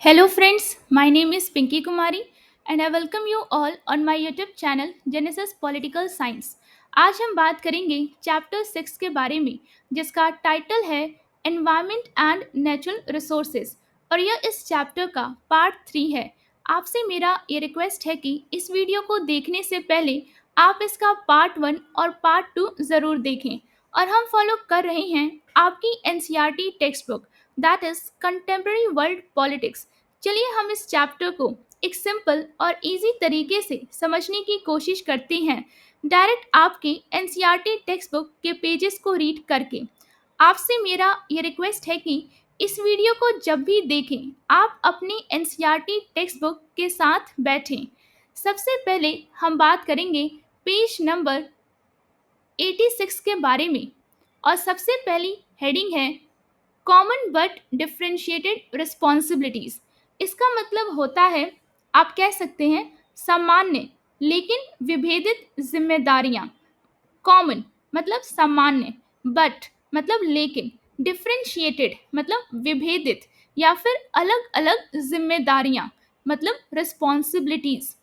Hello friends, my name is Pinky Kumari and I welcome you all on my YouTube channel Genesis Political Science. आज हम बात करेंगे chapter 6 के बारे में जिसका टाइटल है एनवायरनमेंट एंड नेचुरल रिसोर्सेज और यह इस चैप्टर का पार्ट 3 है। आपसे मेरा ये रिक्वेस्ट है कि इस वीडियो को देखने से पहले आप इसका पार्ट 1 और पार्ट 2 ज़रूर देखें और हम फॉलो कर रहे हैं आपकी NCERT text book that is contemporary world politics. चलिए हम इस चैप्टर को एक सिंपल और इजी तरीके से समझने की कोशिश करते हैं डायरेक्ट आपके एनसीईआरटी टेक्स्ट बुक के पेजेस को रीड करके। आपसे मेरा ये रिक्वेस्ट है कि इस वीडियो को जब भी देखें आप अपने एनसीईआरटी टेक्स्ट बुक के साथ बैठें। सबसे पहले हम बात करेंगे पेज नंबर 86 के बारे में और सबसे पहली हेडिंग है कॉमन बट डिफ्रेंशिएटेड रिस्पॉन्सिबिलिटीज। इसका मतलब होता है, आप कह सकते हैं, सामान्य लेकिन विभेदित जिम्मेदारियां। कॉमन मतलब सामान्य, बट मतलब लेकिन, डिफ्रेंशिएटेड मतलब विभेदित या फिर अलग अलग जिम्मेदारियां मतलब responsibilities.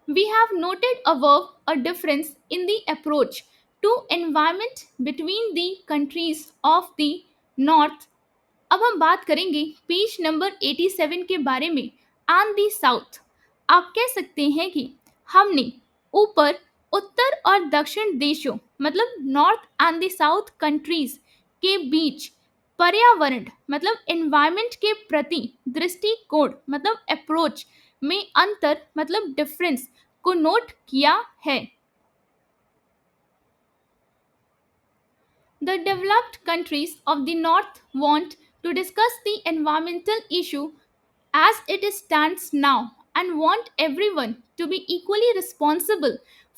We have noted above a difference in the approach to environment between the countries of the North। अब हम बात करेंगे पेज नंबर 87 के बारे में एंड दी साउथ। आप कह सकते हैं कि हमने ऊपर उत्तर और दक्षिण देशों मतलब north and the south countries के बीच पर्यावरण मतलब एनवायरनमेंट के प्रति दृष्टिकोण मतलब अप्रोच में अंतर मतलब डिफरेंस को नोट किया है। The developed countries of the North want to discuss the environmental issue as it stands now and want everyone to be equally responsible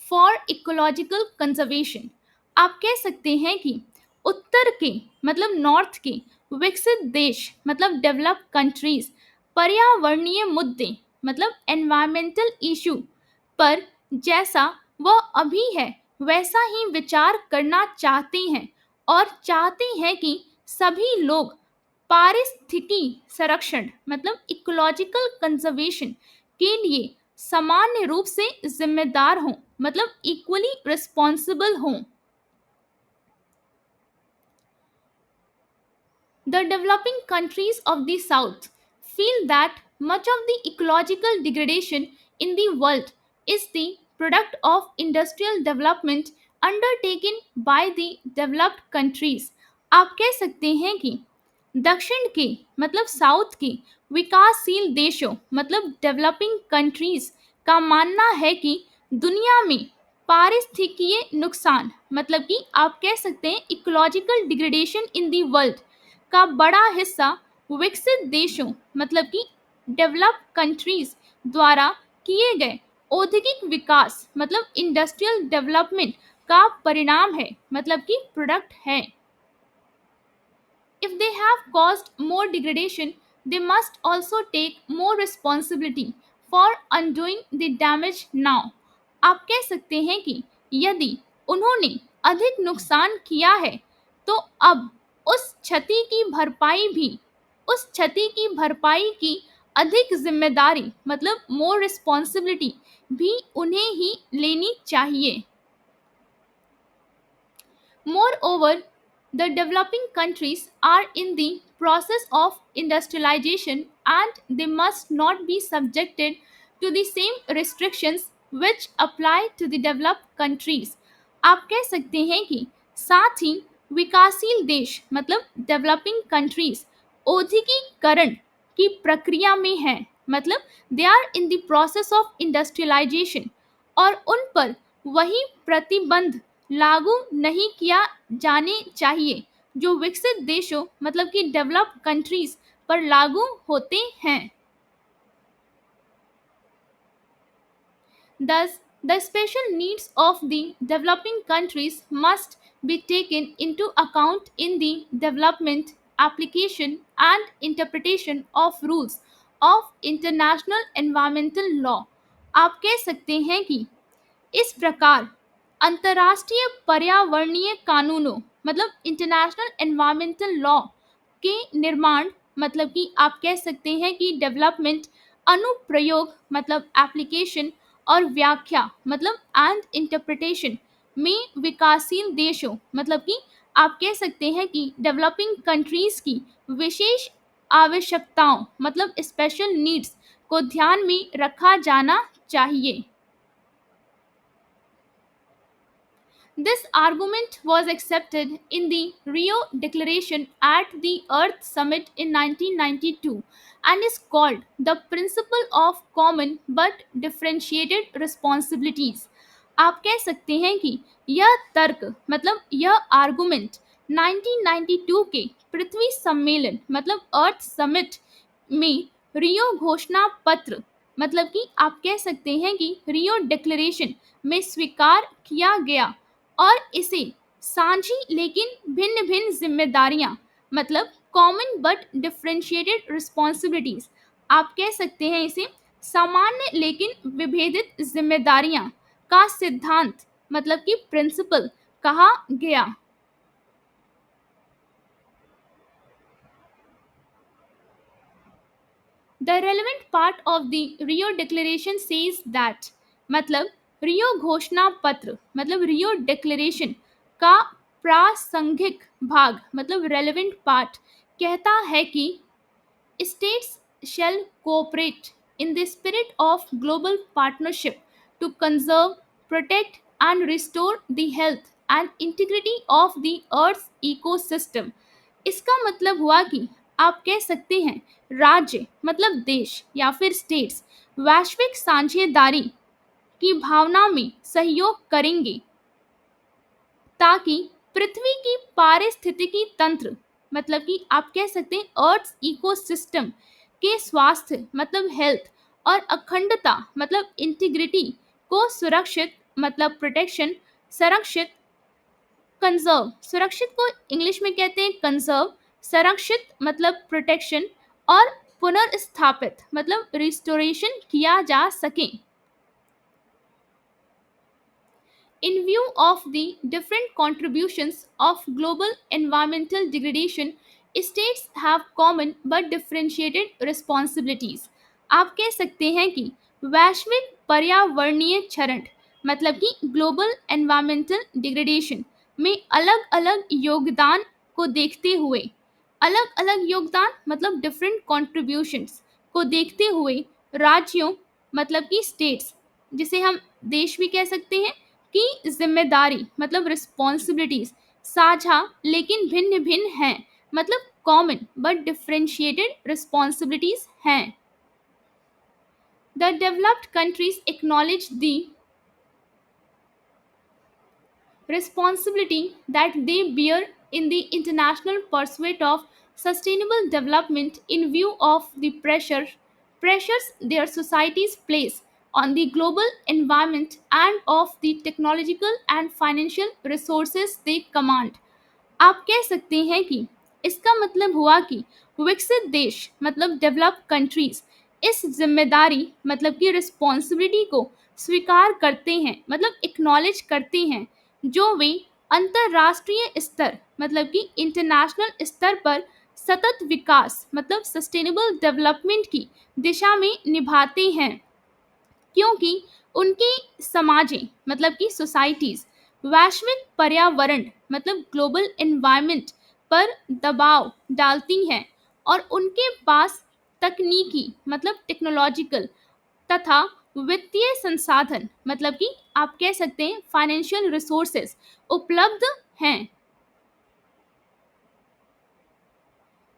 for ecological conservation। आप कह सकते हैं कि उत्तर के मतलब नॉर्थ के विकसित देश मतलब डेवलप्ड कंट्रीज पर्यावरणीय मुद्दे मतलब एनवायरमेंटल इशू पर जैसा वह अभी है वैसा ही विचार करना चाहते हैं और चाहते हैं कि सभी लोग पारिस्थितिकी संरक्षण मतलब इकोलॉजिकल कंजर्वेशन के लिए सामान्य रूप से जिम्मेदार हों मतलब इक्वली रिस्पॉन्सिबल हों। The developing countries of the South feel that much of the ecological degradation in the world is the product of industrial development undertaken by the developed countries। आप कह सकते हैं कि दक्षिण के मतलब साउथ के विकासशील देशों मतलब डेवलपिंग कंट्रीज का मानना है कि दुनिया में पारिस्थितिकीय नुकसान मतलब कि आप कह सकते हैं ecological degradation in the world का बड़ा हिस्सा विकसित देशों मतलब कि डेवलप्ड कंट्रीज द्वारा किए गए औद्योगिक विकास मतलब इंडस्ट्रियल डेवलपमेंट का परिणाम है मतलब कि प्रोडक्ट है। If they have caused more degradation, they must also take more responsibility for undoing the damage now। आप कह सकते हैं कि यदि उन्होंने अधिक नुकसान किया है तो अब उस क्षति की भरपाई की अधिक जिम्मेदारी मतलब मोर रिस्पॉन्सिबिलिटी भी उन्हें ही लेनी चाहिए। Moreover, the developing countries are in the process of industrialization and they must not be subjected to the same restrictions which apply to the developed countries। आप कह सकते हैं कि साथ ही विकासशील देश मतलब डेवलपिंग कंट्रीज औद्योगिकीकरण की प्रक्रिया में हैं मतलब they are in the process of industrialisation और उन पर वही प्रतिबंध लागू नहीं किया जाने चाहिए जो विकसित देशों मतलब कि डेवलप्ड कंट्रीज पर लागू होते हैं। Thus, the special needs of the developing countries must be taken into account in the development, application, and interpretation of rules of international environmental law। आप कह सकते हैं कि इस प्रकार अंतर्राष्ट्रीय पर्यावरणीय कानूनों मतलब इंटरनेशनल एनवायरमेंटल लॉ के निर्माण मतलब कि आप कह सकते हैं कि डेवलपमेंट, अनुप्रयोग मतलब एप्लीकेशन, और व्याख्या मतलब एंड इंटरप्रिटेशन में विकासशील देशों मतलब कि आप कह सकते हैं कि डेवलपिंग कंट्रीज की विशेष आवश्यकताओं मतलब स्पेशल नीड्स को ध्यान में रखा जाना चाहिए। This argument was accepted in the Rio Declaration at the Earth Summit in 1992 and is called the principle of common but differentiated responsibilities. आप कह सकते हैं कि यह तर्क मतलब यह आर्गुमेंट 1992 के पृथ्वी सम्मेलन मतलब अर्थ समिट में रियो घोषणा पत्र मतलब कि आप कह सकते हैं कि रियो डिक्लेरेशन में स्वीकार किया गया, और इसे साझी लेकिन भिन्न भिन्न जिम्मेदारियां मतलब कॉमन बट डिफरेंशिएटेड रिस्पॉन्सिबिलिटीज, आप कह सकते हैं इसे सामान्य लेकिन विभेदित जिम्मेदारियां का सिद्धांत मतलब कि प्रिंसिपल कहा गया। The relevant part of the Rio Declaration says that मतलब रियो घोषणा पत्र मतलब रियो डिक्लेरेशन का प्रासंगिक भाग मतलब रेलेवेंट पार्ट कहता है कि states shall cooperate in the spirit of global partnership to conserve, protect, and restore the health and integrity of the Earth's ecosystem। इसका मतलब हुआ कि आप कह सकते हैं राज्य मतलब देश या फिर स्टेट्स वैश्विक साझेदारी की भावना में सहयोग करेंगे ताकि पृथ्वी की पारिस्थितिकी तंत्र मतलब कि आप कह सकते हैं अर्थ इकोसिस्टम के स्वास्थ्य मतलब हेल्थ और अखंडता मतलब इंटीग्रिटी को सुरक्षित मतलब प्रोटेक्शन, संरक्षित, कंजर्व, सुरक्षित को इंग्लिश में कहते हैं कंजर्व, संरक्षित मतलब प्रोटेक्शन, और पुनर्स्थापित मतलब रिस्टोरेशन किया जा सके। In view of the different contributions of global environmental degradation, states have common but differentiated responsibilities। आप कह सकते हैं कि वैश्विक पर्यावरणीय क्षरण मतलब कि ग्लोबल एनवायरमेंटल डिग्रेडेशन में अलग अलग योगदान को देखते हुए, अलग अलग योगदान मतलब डिफरेंट कॉन्ट्रीब्यूशंस को देखते हुए राज्यों मतलब कि स्टेट्स, जिसे हम देश भी कह सकते हैं, की जिम्मेदारी मतलब रिस्पॉन्सिबिलिटीज साझा लेकिन भिन्न भिन्न हैं मतलब कॉमन बट डिफरेंशिएटेड रिस्पॉन्सिबिलिटीज हैं। The developed countries acknowledge the responsibility that they bear in the international pursuit of sustainable development in view of the pressures their societies place on the global environment and of the technological and financial resources they command। आप कह सकते हैं कि इसका मतलब हुआ कि विकसित देश मतलब डेवलप कंट्रीज इस जिम्मेदारी मतलब कि रिस्पॉन्सिबिलिटी को स्वीकार करते हैं मतलब एक्नॉलेज करते हैं जो वे अंतरराष्ट्रीय स्तर मतलब कि इंटरनेशनल स्तर पर सतत विकास मतलब सस्टेनेबल डेवलपमेंट की दिशा में निभाते हैं, क्योंकि उनकी समाजें मतलब कि सोसाइटीज वैश्विक पर्यावरण मतलब ग्लोबल एनवायरनमेंट पर दबाव डालती हैं और उनके पास तकनीकी मतलब टेक्नोलॉजिकल तथा वित्तीय संसाधन मतलब कि आप कह सकते हैं फाइनेंशियल रिसोर्सेज उपलब्ध हैं।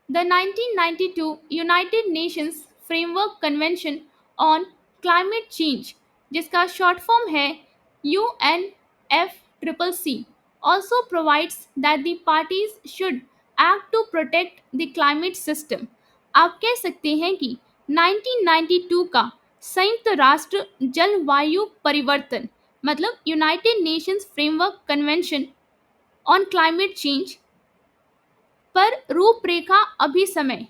The 1992 United Nations Framework Convention on Climate Change, जिसका शॉर्ट फॉर्म है UNFCCC, also provides that the parties should act to protect the climate system। आप कह सकते हैं कि 1992 का संयुक्त राष्ट्र जलवायु परिवर्तन मतलब United Nations framework convention on climate change पर रूपरेखा अभिसमय,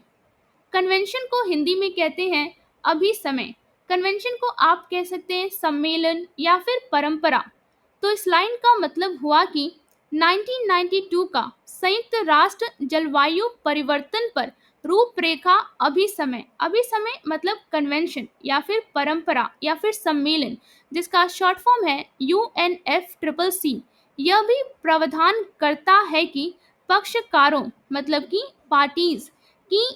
कन्वेंशन को हिंदी में कहते हैं अभिसमय, कन्वेंशन को आप कह सकते हैं सम्मेलन या फिर परंपरा। तो इस लाइन का मतलब हुआ कि 1992 का संयुक्त राष्ट्र जलवायु परिवर्तन पर रूपरेखा अभिसमय, अभिसमय मतलब कन्वेंशन या फिर परंपरा या फिर सम्मेलन, जिसका शॉर्ट फॉर्म है UNFCCC। यह भी प्रावधान करता है कि पक्षकारों मतलब कि पार्टीज की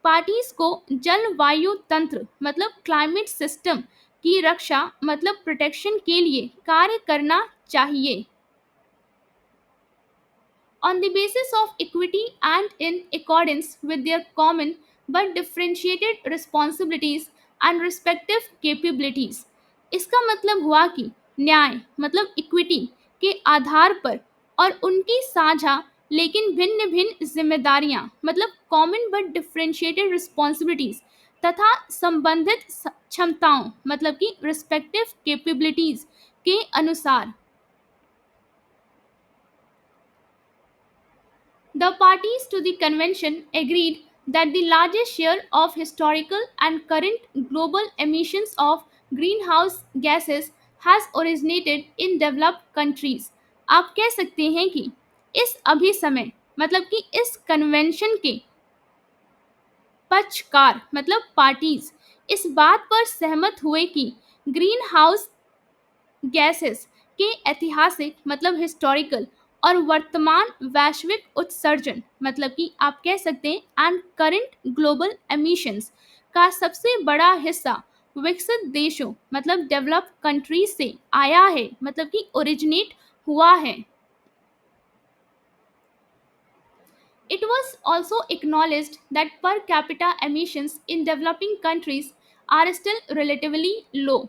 पार्टीज को जलवायु तंत्र मतलब क्लाइमेट सिस्टम की रक्षा मतलब प्रोटेक्शन के लिए कार्य करना चाहिए on the basis of equity and in accordance with their common but differentiated responsibilities and respective capabilities। इसका मतलब हुआ कि न्याय मतलब इक्विटी के आधार पर और उनकी साझा लेकिन भिन्न भिन्न जिम्मेदारियां मतलब कॉमन बट डिफरेंशिएटेड रिस्पॉन्सिबिलिटीज तथा संबंधित क्षमताओं मतलब कि रिस्पेक्टिव कैपेबिलिटीज के अनुसार the parties to the convention agreed that the largest share of historical and current global emissions of greenhouse gases has originated in developed countries। आप कह सकते हैं कि इस अभी समय मतलब कि इस कन्वेंशन के पक्षकार मतलब पार्टीज इस बात पर सहमत हुए कि ग्रीन हाउस गैसेस के ऐतिहासिक मतलब हिस्टोरिकल और वर्तमान वैश्विक उत्सर्जन मतलब कि आप कह सकते हैं एंड करंट ग्लोबल एमिशंस का सबसे बड़ा हिस्सा विकसित देशों मतलब डेवलप्ड कंट्रीज से आया है मतलब कि ओरिजिनेट हुआ है। It was also acknowledged that per capita emissions in developing countries are still relatively low।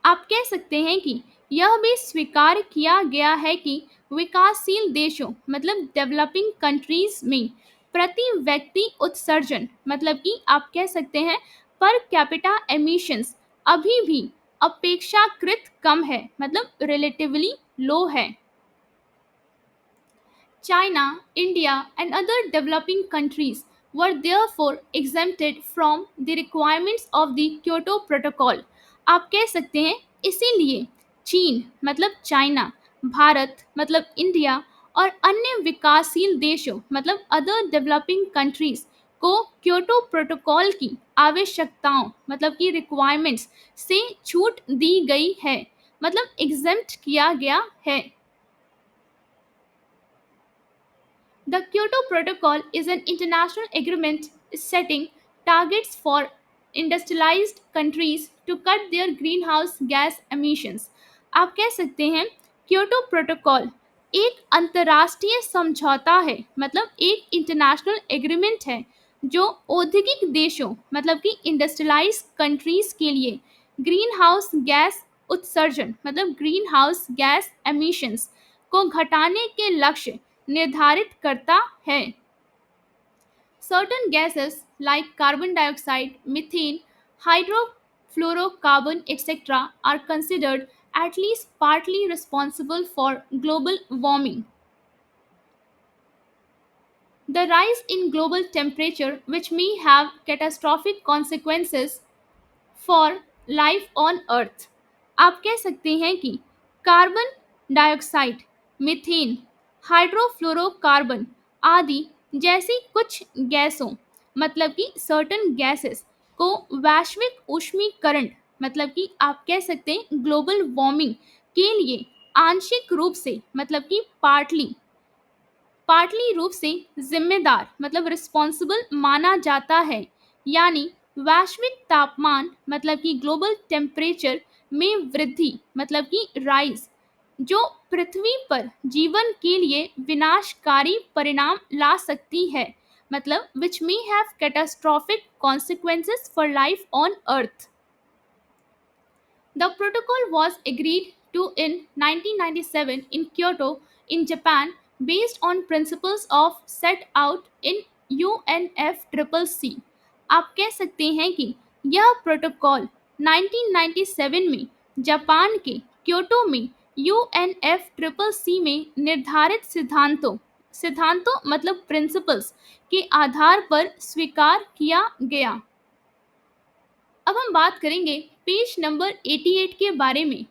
आप कह सकते हैं कि यह भी स्वीकार किया गया है कि विकासशील देशों मतलब डेवलपिंग कंट्रीज में प्रति व्यक्ति उत्सर्जन मतलब कि आप कह सकते हैं पर कैपिटा एमिशंस अभी भी अपेक्षाकृत कम है मतलब रिलेटिवली लो है। China, India, and other developing countries were therefore exempted from the requirements of the Kyoto Protocol। आप कह सकते हैं इसीलिए चीन मतलब चाइना, भारत मतलब इंडिया और अन्य विकासशील देशों मतलब अदर डेवलपिंग कंट्रीज को क्योटो प्रोटोकॉल की आवश्यकताओं मतलब की रिक्वायरमेंट्स से छूट दी गई है मतलब एग्जेम्प्ट किया गया है। The Kyoto Protocol is an international agreement setting targets for industrialized countries to cut their greenhouse gas emissions। आप कह सकते हैं क्योटो प्रोटोकॉल एक अंतर्राष्ट्रीय समझौता है मतलब एक इंटरनेशनल एग्रीमेंट है जो औद्योगिक देशों मतलब कि इंडस्ट्रियलाइज कंट्रीज के लिए ग्रीन हाउस गैस उत्सर्जन मतलब ग्रीन हाउस गैस एमिशंस को घटाने के लक्ष्य निर्धारित करता है। Certain gases like carbon dioxide, methane, hydrofluorocarbon, etc., are considered at least partly responsible for global warming. The rise in global temperature, which may have catastrophic consequences for life on अर्थ। आप कह सकते हैं कि कार्बन डाइऑक्साइड, मीथेन, हाइड्रोफ्लोरोकार्बन आदि जैसी कुछ गैसों मतलब कि सर्टन गैसेस को वैश्विक ऊष्मीकरण मतलब कि आप कह सकते हैं ग्लोबल वार्मिंग के लिए आंशिक रूप से मतलब कि पार्टली रूप से जिम्मेदार मतलब रिस्पॉन्सिबल माना जाता है। यानी वैश्विक तापमान मतलब कि ग्लोबल टेम्परेचर में वृद्धि मतलब कि राइज जो पृथ्वी पर जीवन के लिए विनाशकारी परिणाम ला सकती है मतलब which may have catastrophic consequences for life on earth. The protocol was agreed to in 1997 in Kyoto, in Japan, based on principles of set out in UNFCCC। आप कह सकते हैं कि यह प्रोटोकॉल 1997 में जापान के क्योटो में UNFCCC में निर्धारित सिद्धांतों मतलब प्रिंसिपल्स के आधार पर स्वीकार किया गया। अब हम बात करेंगे पेज नंबर 88 के बारे में।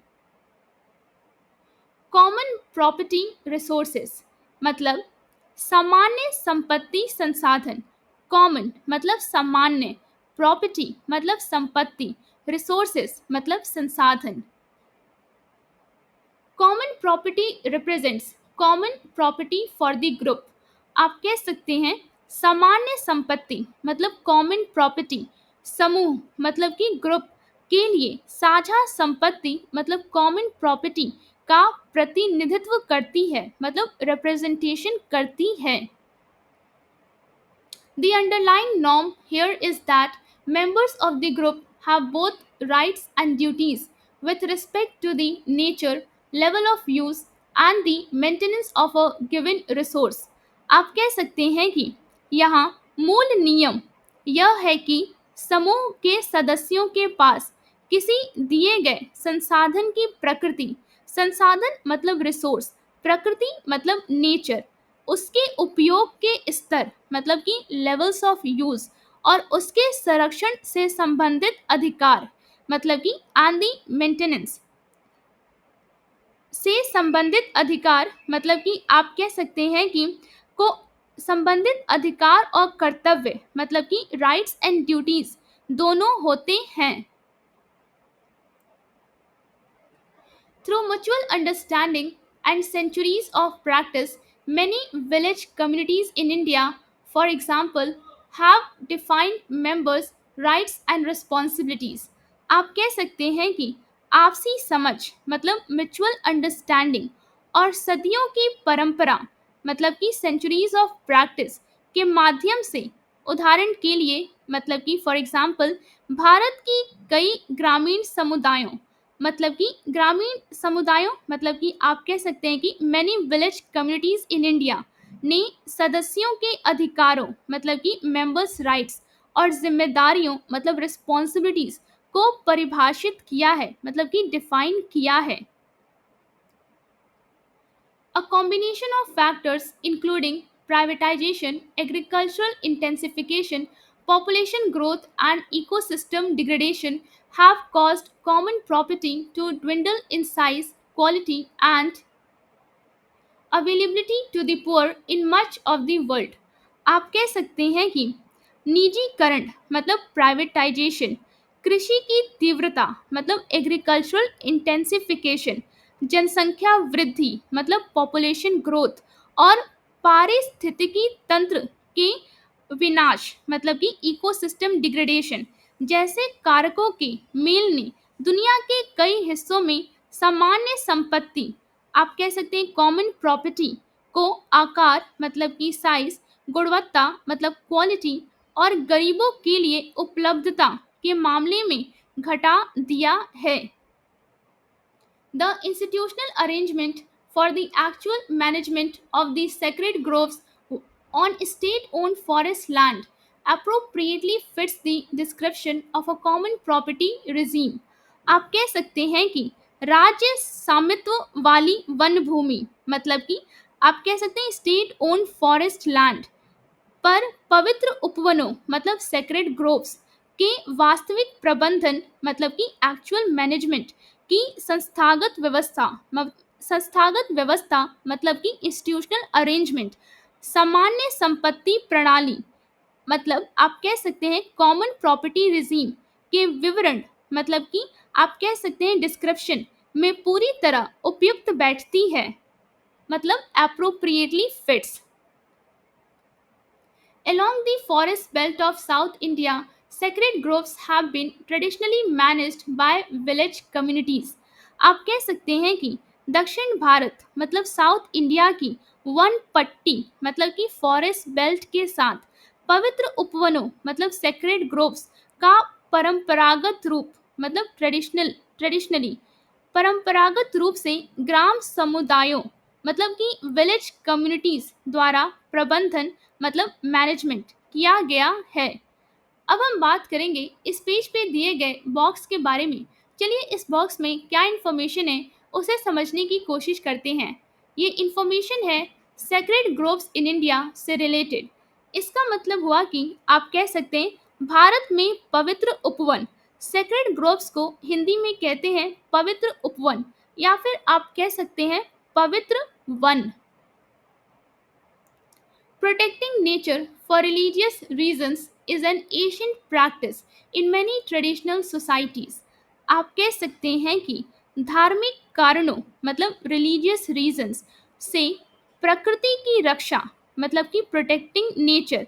कॉमन प्रॉपर्टी रिसोर्सेस मतलब सामान्य संपत्ति संसाधन, कॉमन मतलब सामान्य, प्रॉपर्टी मतलब संपत्ति, रिसोर्सेस मतलब संसाधन। Common property represents common property for the group. आप कह सकते हैं सामान्य संपत्ति मतलब कॉमन प्रॉपर्टी, समूह मतलब कि ग्रुप के लिए साझा संपत्ति मतलब कॉमन प्रॉपर्टी का प्रतिनिधित्व करती है, मतलब रिप्रेजेंटेशन करती है। The underlying norm here is that members of the group have both rights and duties with respect to the nature, level of use, and the maintenance of a given resource. आप कह सकते हैं कि यहाँ मूल नियम यह है कि समूह के सदस्यों के पास किसी दिए गए संसाधन की प्रकृति, संसाधन मतलब रिसोर्स, प्रकृति मतलब नेचर, उसके उपयोग के स्तर मतलब कि लेवल्स ऑफ यूज, और उसके संरक्षण से संबंधित अधिकार मतलब कि एंड दी मेंटेनेंस से संबंधित अधिकार मतलब कि आप कह सकते हैं कि को संबंधित अधिकार और कर्तव्य मतलब कि राइट्स एंड ड्यूटीज दोनों होते हैं। Through mutual understanding and centuries of practice, many village communities in India, for example, have defined members' rights and responsibilities. आप कह सकते हैं कि आपसी समझ मतलब म्यूचुअल अंडरस्टैंडिंग और सदियों की परंपरा मतलब कि सेंचुरीज ऑफ प्रैक्टिस के माध्यम से, उदाहरण के लिए मतलब कि फॉर एग्जांपल भारत की कई ग्रामीण समुदायों मतलब कि ग्रामीण समुदायों मतलब कि आप कह सकते हैं कि many village communities in India ने सदस्यों के अधिकारों मतलब कि मेंबर्स राइट्स और जिम्मेदारियों मतलब रिस्पॉन्सिबिलिटीज को परिभाषित किया है मतलब कि डिफाइन किया है। A combination of factors including privatization, agricultural intensification, population growth, and ecosystem degradation have caused common property to dwindle in size, quality, and availability to the poor in much of the world. आप कह सकते हैं कि निजीकरण मतलब privatisation, कृषि की तीव्रता मतलब एग्रीकल्चरल इंटेंसिफिकेशन, जनसंख्या वृद्धि मतलब पॉपुलेशन ग्रोथ, और पारिस्थितिकी तंत्र के विनाश मतलब कि इकोसिस्टम डिग्रेडेशन जैसे कारकों के मेल ने दुनिया के कई हिस्सों में सामान्य संपत्ति, आप कह सकते हैं कॉमन प्रॉपर्टी को आकार मतलब कि साइज, गुणवत्ता मतलब क्वालिटी, और गरीबों के लिए उपलब्धता के मामले में घटा दिया है। The institutional arrangement for the actual management of the sacred groves on state owned forest land appropriately fits the description of a common property regime। आप कह सकते हैं कि राज्य स्वामित्व वाली वन भूमि मतलब कि आप कह सकते हैं स्टेट ओन्ड फॉरेस्ट लैंड पर पवित्र उपवनों मतलब सेक्रेड ग्रोव्स के वास्तविक प्रबंधन मतलब कि एक्चुअल मैनेजमेंट की संस्थागत व्यवस्था मतलब कि इंस्टीट्यूशनल अरेंजमेंट, सामान्य संपत्ति प्रणाली मतलब आप कह सकते हैं कॉमन प्रॉपर्टी रिजीम के विवरण मतलब कि आप कह सकते हैं डिस्क्रिप्शन में पूरी तरह उपयुक्त बैठती है, मतलब appropriately fits। Along the forest belt of South India, sacred groves have been traditionally managed by village communities। आप कह सकते हैं कि दक्षिण भारत मतलब साउथ इंडिया की वन पट्टी मतलब कि फॉरेस्ट बेल्ट के साथ पवित्र उपवनों मतलब सेक्रेड ग्रोव्स का परंपरागत रूप मतलब ट्रेडिशनली परंपरागत रूप से ग्राम समुदायों मतलब कि विलेज कम्युनिटीज द्वारा प्रबंधन मतलब मैनेजमेंट किया गया है। अब हम बात करेंगे इस पेज पे दिए गए बॉक्स के बारे में। चलिए इस बॉक्स में क्या इन्फॉर्मेशन है उसे समझने की कोशिश करते हैं। ये इन्फॉर्मेशन है सेक्रेड ग्रोव्स इन इंडिया से रिलेटेड। इसका मतलब हुआ कि आप कह सकते हैं भारत में पवित्र उपवन, सेक्रेड ग्रोव्स को हिंदी में कहते हैं पवित्र उपवन या फिर आप कह सकते हैं पवित्र one. Protecting nature for religious reasons is an ancient practice in many traditional societies. आप कह सकते हैं कि धार्मिक कारणों मतलब रिलीजियस रीजंस से प्रकृति की रक्षा मतलब कि प्रोटेक्टिंग नेचर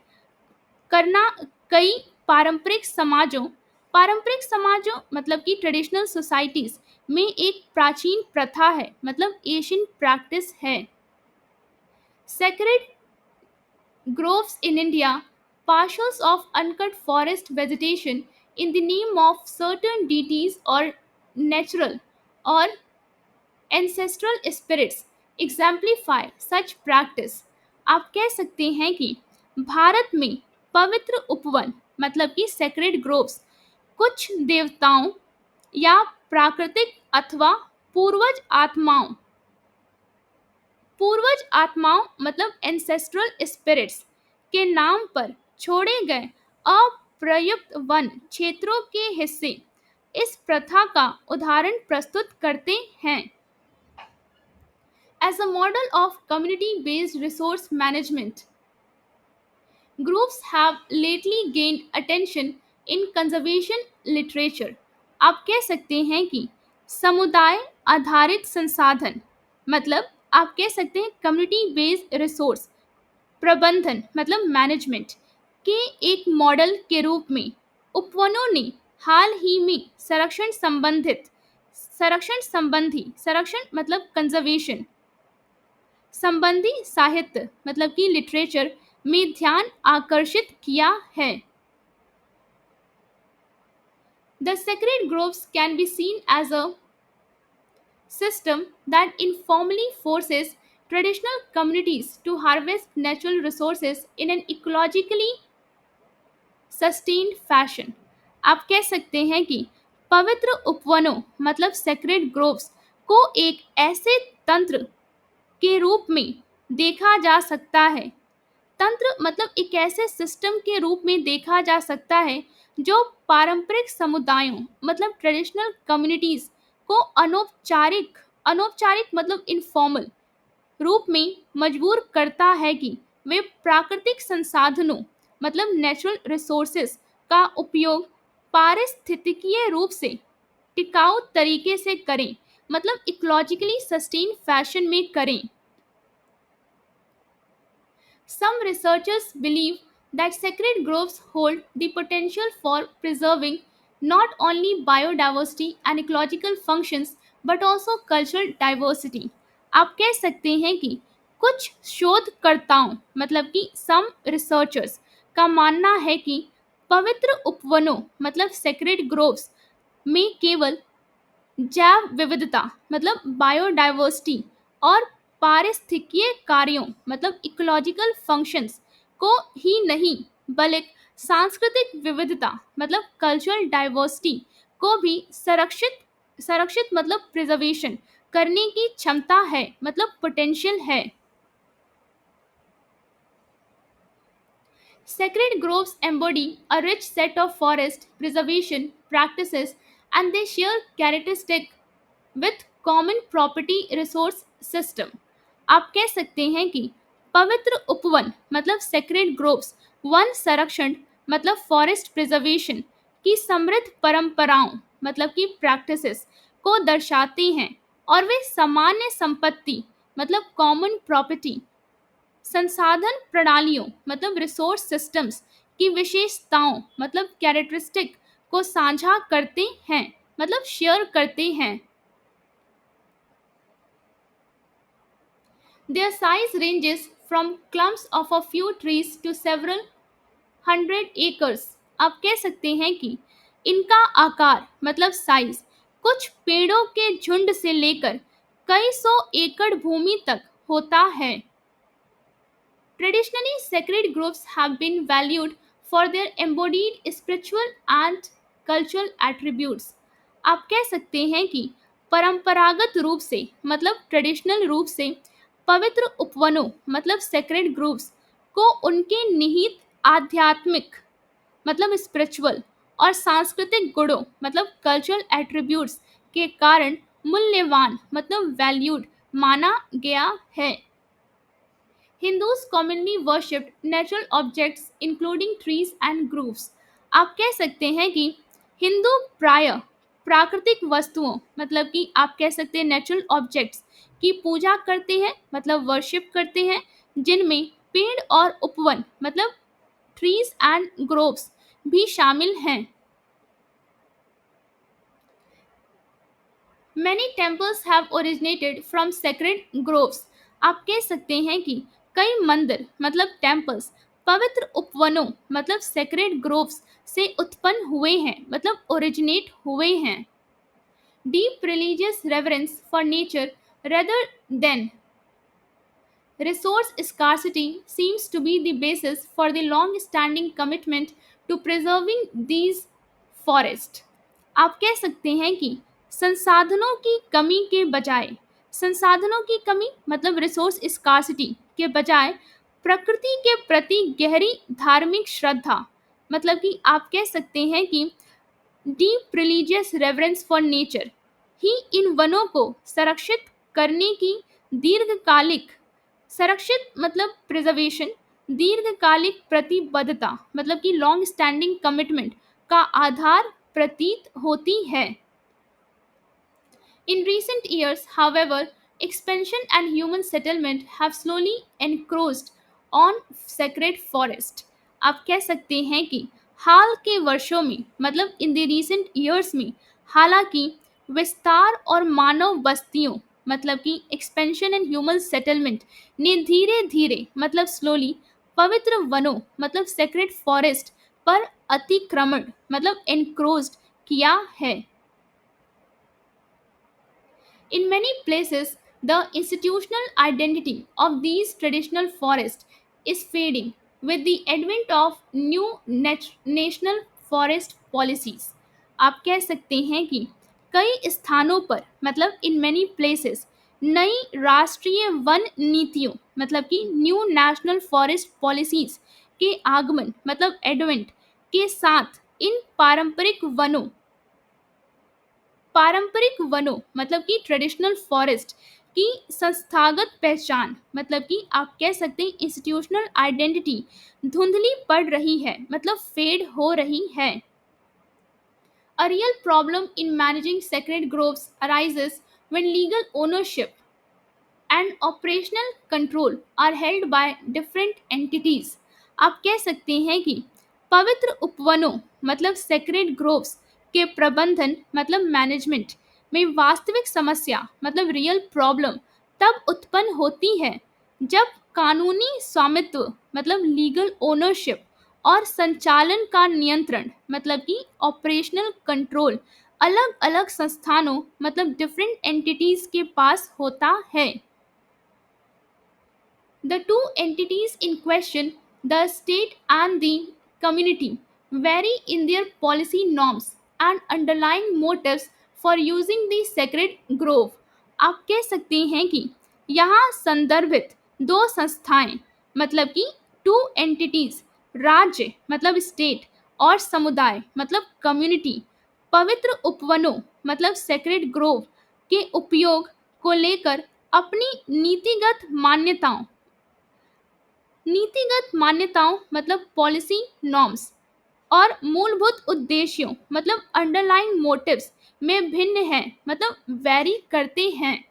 करना कई पारंपरिक समाजों मतलब कि ट्रेडिशनल सोसाइटीज में एक प्राचीन प्रथा है मतलब एशियन प्रैक्टिस है. Sacred groves in India, parcels of uncut forest vegetation in the name of certain deities or natural or ancestral spirits exemplify such practice. आप कह सकते हैं कि भारत में पवित्र उपवन मतलब कि सेक्रेड ग्रोव्स कुछ देवताओं या प्राकृतिक अथवा पूर्वज आत्माओं पूर्वज आत्माओं मतलब एंसेस्ट्रल स्पिरिट्स के नाम पर छोड़े गए अप्रयुक्त वन क्षेत्रों के हिस्से इस प्रथा का उदाहरण प्रस्तुत करते हैं. As a model of community based resource management, groups have lately gained attention in conservation literature. आप कह सकते हैं कि समुदाय आधारित संसाधन मतलब आप कह सकते हैं कम्युनिटी बेस्ड रिसोर्स प्रबंधन मतलब मैनेजमेंट के एक मॉडल के रूप में उपवनों ने हाल ही में संरक्षण मतलब कंजर्वेशन संबंधी साहित्य मतलब कि लिटरेचर में ध्यान आकर्षित किया है. The sacred groves can be seen as a system that informally forces traditional communities to harvest natural resources in an ecologically sustained fashion. आप कह सकते हैं कि पवित्र उपवनों मतलब सेक्रेड ग्रोव्स को एक ऐसे तंत्र के रूप में देखा जा सकता है. तंत्र मतलब एक ऐसे सिस्टम के रूप में देखा जा सकता है जो पारंपरिक समुदायों मतलब ट्रेडिशनल कम्युनिटीज को अनौपचारिक अनौपचारिक मतलब इनफॉर्मल रूप में मजबूर करता है कि वे प्राकृतिक संसाधनों मतलब नेचुरल रिसोर्सेज का उपयोग पारिस्थितिकीय रूप से टिकाऊ तरीके से करें मतलब इकोलॉजिकली सस्टेन फैशन में करें. Some researchers believe that sacred groves hold the potential for preserving not only biodiversity and ecological functions but also cultural diversity. आप कह सकते हैं कि कुछ शोधकर्ताओं मतलब कि सम रिसर्चर्स का मानना है कि पवित्र उपवनों मतलब सेक्रेड ग्रोव्स में केवल जैव विविधता मतलब बायोडाइवर्सिटी और पारिस्थितिकीय कार्यों मतलब इकोलॉजिकल फंक्शंस को ही नहीं बल्कि सांस्कृतिक विविधता मतलब कल्चरल डाइवर्सिटी को भी संरक्षित मतलब प्रिजर्वेशन करने की क्षमता है मतलब पोटेंशियल है. Sacred groves embody a rich set of forest preservation practices and they share characteristic with common property resource system. आप कह सकते हैं कि पवित्र उपवन मतलब सेक्रेड ग्रोव्स वन संरक्षण मतलब फॉरेस्ट प्रिजर्वेशन की समृद्ध परंपराओं मतलब की प्रैक्टिसेस को दर्शाते हैं और वे सामान्य संपत्ति मतलब कॉमन प्रॉपर्टी संसाधन प्रणालियों मतलब रिसोर्स सिस्टम्स की विशेषताओं मतलब कैरेक्टरिस्टिक को साझा करते हैं मतलब शेयर करते हैं. Their size ranges from clumps of a few trees to several hundred acres. आप कह सकते हैं कि इनका आकार मतलब साइज कुछ पेड़ों के झुंड से लेकर कई सौ एकड़ भूमि तक होता है. Traditionally, sacred groves have been valued for their embodied spiritual and cultural attributes. आप कह सकते हैं कि परंपरागत रूप से मतलब ट्रेडिशनल रूप से पवित्र उपवनों मतलब सेक्रेड ग्रोव्स को उनके निहित आध्यात्मिक मतलब स्पिरिचुअल और सांस्कृतिक गुणों मतलब कल्चरल एट्रीब्यूट्स के कारण मूल्यवान मतलब वैल्यूड माना गया है. Hindus commonly worshipped natural objects including trees and groves. आप कह सकते हैं कि हिंदू प्राय प्राकृतिक वस्तुओं मतलब कि आप कह सकते हैं नेचुरल ऑब्जेक्ट्स की पूजा करते हैं मतलब वर्शिप करते हैं, जिनमें पेड़ और उपवन मतलब ट्रीज एंड ग्रोव्स भी शामिल हैं. Many temples have originated from sacred groves. आप कह सकते हैं कि कई मंदिर मतलब टेम्पल्स पवित्र उपवनों मतलब सेक्रेड ग्रोव्स से उत्पन्न हुए हैं मतलब ओरिजिनेट हुए हैं. Deep religious reverence for nature rather than resource scarcity seems to be the basis for the long standing commitment to preserving these forests. आप कह सकते हैं कि संसाधनों की कमी के बजाय संसाधनों की कमी मतलब रिसोर्स स्कार्सिटी के बजाय प्रकृति के प्रति गहरी धार्मिक श्रद्धा मतलब कि आप कह सकते हैं कि deep religious reverence for nature ही इन वनों को संरक्षित करने की दीर्घकालिक संरक्षित मतलब प्रिजर्वेशन दीर्घकालिक प्रतिबद्धता मतलब कि लॉन्ग स्टैंडिंग कमिटमेंट का आधार प्रतीत होती है. In recent years, however, expansion and human settlement have slowly encroached on sacred forest. आप कह सकते हैं कि हाल के वर्षों में मतलब इन द recent years में हालांकि विस्तार और मानव बस्तियों मतलब कि expansion and human settlement ने धीरे धीरे मतलब slowly पवित्र वनों मतलब sacred forest पर अतिक्रमण मतलब encroached किया है. In many places, the institutional identity of these traditional forests is fading with the advent of new national forest policies. आप कह सकते हैं कि कई स्थानों पर मतलब इन many places नई राष्ट्रीय वन नीतियों मतलब कि न्यू नेशनल फॉरेस्ट पॉलिसीज के आगमन मतलब एडवेंट के साथ इन पारंपरिक वनों मतलब कि ट्रेडिशनल फॉरेस्ट की संस्थागत पहचान मतलब कि आप कह सकते हैं इंस्टीट्यूशनल आइडेंटिटी धुंधली पड़ रही है मतलब फेड हो रही है. A real problem in managing sacred groves arises when legal ownership and operational control are held by different entities. आप कह सकते हैं कि पवित्र उपवनों मतलब सेक्रेड ग्रोव्स के प्रबंधन मतलब मैनेजमेंट में वास्तविक समस्या मतलब रियल प्रॉब्लम तब उत्पन्न होती है जब कानूनी स्वामित्व मतलब लीगल ओनरशिप और संचालन का नियंत्रण मतलब कि ऑपरेशनल कंट्रोल अलग अलग संस्थानों मतलब डिफरेंट एंटिटीज के पास होता है. The two entities in question, the state and the community, vary in their policy norms and underlying motives for using the sacred grove. आप कह सकते हैं कि यहाँ संदर्भित दो संस्थाएं मतलब कि टू एंटिटीज राज्य मतलब स्टेट और समुदाय मतलब कम्युनिटी पवित्र उपवनों मतलब सेक्रेड ग्रोव के उपयोग को लेकर अपनी नीतिगत मान्यताओं मतलब पॉलिसी नॉर्म्स और मूलभूत उद्देश्यों मतलब अंडरलाइन मोटिव्स में भिन्न हैं मतलब वैरी करते हैं.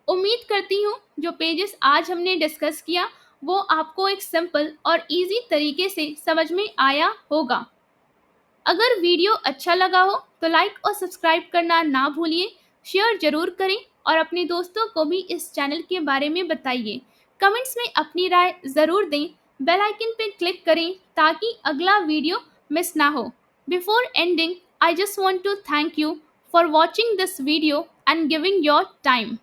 उम्मीद करती हूँ जो पेजेस आज हमने डिस्कस किया वो आपको एक सिंपल और इजी तरीके से समझ में आया होगा. अगर वीडियो अच्छा लगा हो तो लाइक और सब्सक्राइब करना ना भूलिए, शेयर जरूर करें और अपने दोस्तों को भी इस चैनल के बारे में बताइए. कमेंट्स में अपनी राय ज़रूर दें, बेल आइकन पे क्लिक करें ताकि अगला वीडियो मिस ना हो. Before ending, I just want to thank you for watching this video and giving your time.